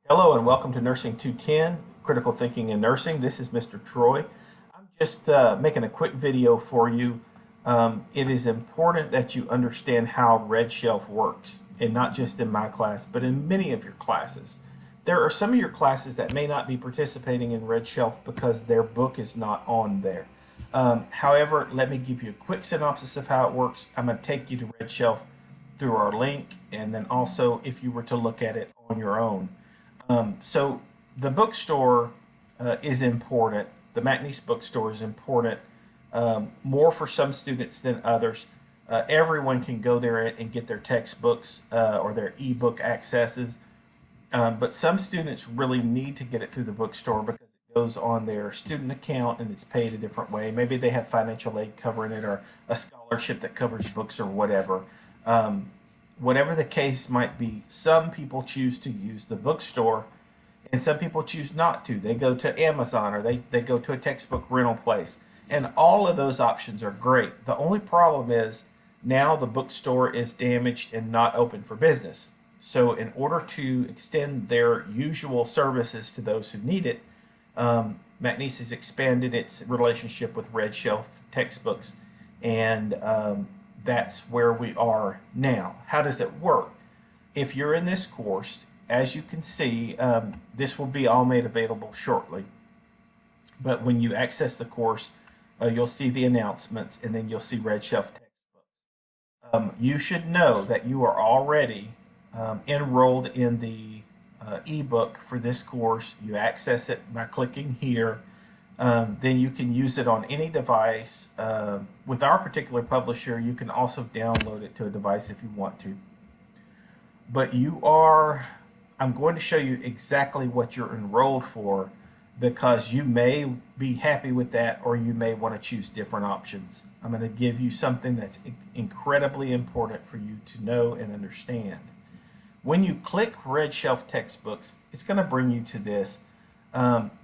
Hello and welcome to Nursing 210, Critical Thinking in Nursing. This is Mr. Troy. I'm just making a quick video for you. It is important that you understand how RedShelf works, and not just in my class, but in many of your classes. There are some of your classes that may not be participating in RedShelf because their book is not on there. However, let me give you a quick synopsis of how it works. I'm going to take you to RedShelf through our link, and then also if you were to look at it on your own. So the bookstore is important. The McNeese bookstore is important, more for some students than others. Everyone can go there and get their textbooks or their ebook accesses, but some students really need to get it through the bookstore because it goes on their student account and it's paid a different way. Maybe they have financial aid covering it or a scholarship that covers books or whatever. Whatever the case might be, some people choose to use the bookstore and some people choose not to. They go to Amazon or they go to a textbook rental place. And all of those options are great. The only problem is now the bookstore is damaged and not open for business. So in order to extend their usual services to those who need it, McNeese has expanded its relationship with RedShelf textbooks, and that's where we are now. How does it work? If you're in this course, as you can see, this will be all made available shortly. But when you access the course, you'll see the announcements, and then you'll see RedShelf textbooks. You should know that you are already enrolled in the ebook for this course. You access it by clicking here. Then you can use it on any device. With our particular publisher, you can also download it to a device if you want to. But I'm going to show you exactly what you're enrolled for, because you may be happy with that or you may want to choose different options. I'm going to give you something that's incredibly important for you to know and understand. When you click RedShelf textbooks, it's going to bring you to this.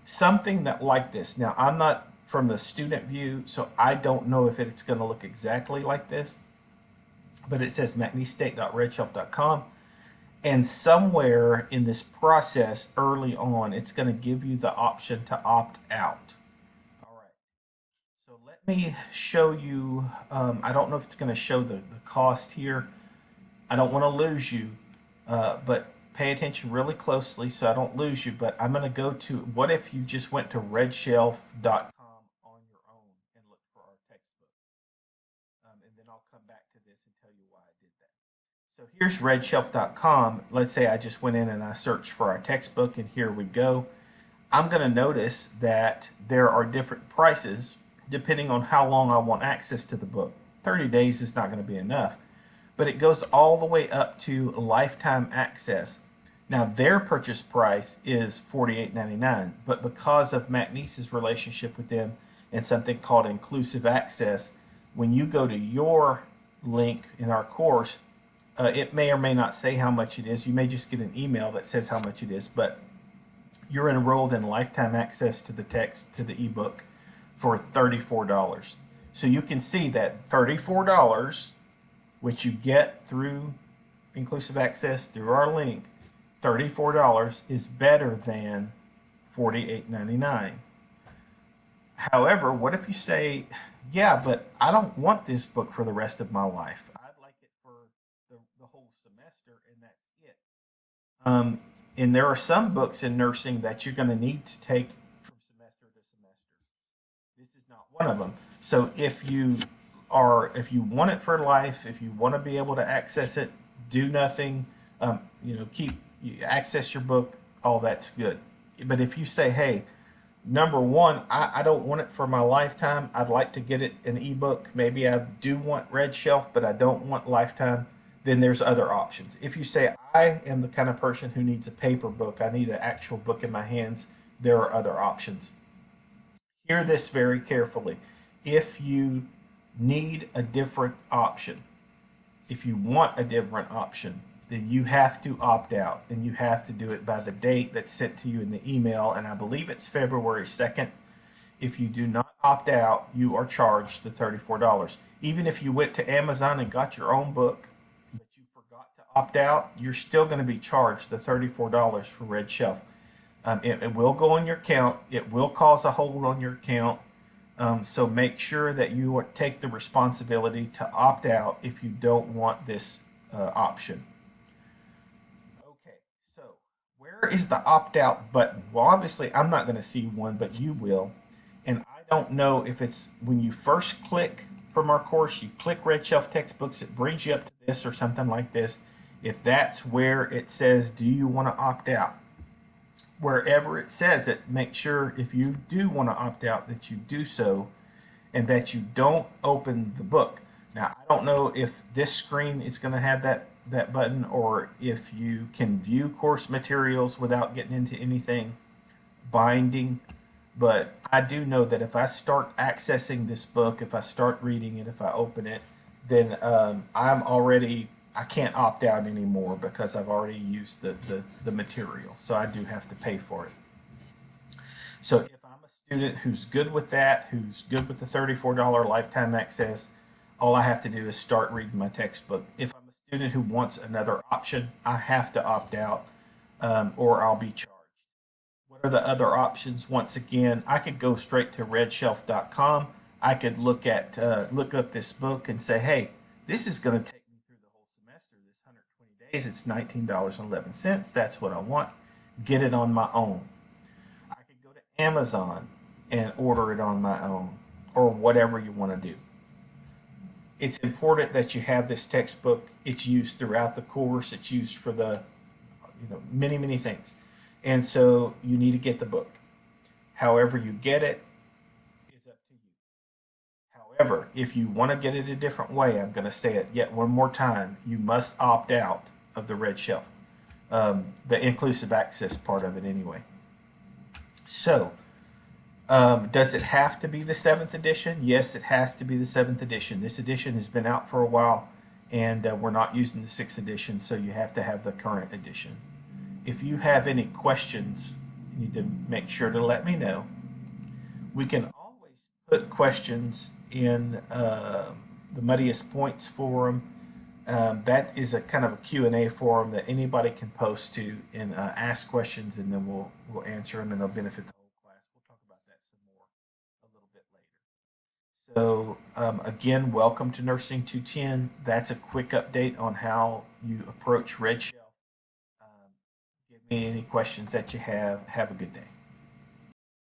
Something that like this. Now, I'm not from the student view, so I don't know if it's going to look exactly like this, but it says mcneesestate.redshelf.com, and somewhere in this process early on, it's going to give you the option to opt out. All right, so let me show you. I don't know if it's going to show the cost here. I don't want to lose you, but pay attention really closely so I don't lose you. But I'm going to go to, what if you just went to redshelf.com on your own and looked for our textbook? And then I'll come back to this and tell you why I did that. So here's redshelf.com. Let's say I just went in and I searched for our textbook, and here we go. I'm going to notice that there are different prices depending on how long I want access to the book. 30 days is not going to be enough, but it goes all the way up to lifetime access. Now, their purchase price is $48.99, but because of McNeese's relationship with them and something called inclusive access, when you go to your link in our course, it may or may not say how much it is. You may just get an email that says how much it is, but you're enrolled in lifetime access to the text, to the ebook, for $34. So you can see that $34, which you get through inclusive access through our link, $34 is better than $48.99. However, what if you say, yeah, but I don't want this book for the rest of my life. I'd like it for the whole semester, and that's it. And there are some books in nursing that you're going to need to take from semester to semester. This is not one of them. So if you want it for life, if you want to be able to access it, do nothing, access your book, all that's good. But if you say, hey, number one, I don't want it for my lifetime. I'd like to get it an ebook. Maybe I do want RedShelf, but I don't want lifetime. Then there's other options. If you say, I am the kind of person who needs a paper book, I need an actual book in my hands, there are other options. Hear this very carefully. If you need a different option, if you want a different option, then you have to opt out, and you have to do it by the date that's sent to you in the email, and I believe it's February 2nd. If you do not opt out, you are charged the $34. Even if you went to Amazon and got your own book, but you forgot to opt out, you're still going to be charged the $34 for RedShelf. It will go on your account. It will cause a hold on your account. So make sure that you take the responsibility to opt out if you don't want this option. Okay, so where is the opt out button? Well, obviously I'm not going to see one, but you will. And I don't know if it's when you first click from our course, you click RedShelf textbooks, it brings you up to this or something like this. If that's where it says, do you want to opt out? Wherever it says it, make sure if you do want to opt out that you do so and that you don't open the book. Now, I don't know if this screen is going to have that button or if you can view course materials without getting into anything binding, but I do know that if I start accessing this book, if I start reading it, if I open it, then I can't opt out anymore because I've already used the material. So I do have to pay for it. So if I'm a student who's good with that, who's good with the $34 lifetime access, all I have to do is start reading my textbook. If I'm a student who wants another option, I have to opt out or I'll be charged. What are the other options? Once again, I could go straight to RedShelf.com. I could look up this book and say, hey, this is going to take me through the whole semester, this 120 days. It's $19.11. That's what I want. Get it on my own. I could go to Amazon and order it on my own or whatever you want to do. It's important that you have this textbook. It's used throughout the course. It's used for the many, many things. And so you need to get the book. However you get it is up to you. However, if you want to get it a different way, I'm going to say it yet one more time, you must opt out of the RedShelf, the inclusive access part of it anyway. So, does it have to be the 7th edition? Yes, it has to be the 7th edition. This edition has been out for a while, and we're not using the 6th edition, so you have to have the current edition. If you have any questions, you need to make sure to let me know. We can always put questions in the Muddiest Points forum. That is a kind of a Q&A forum that anybody can post to and ask questions, and then we'll answer them, and they'll benefit the whole class. We'll talk about that some more a little bit later. So again, welcome to Nursing 210. That's a quick update on how you approach RedShelf. Give me any questions that you have. Have a good day.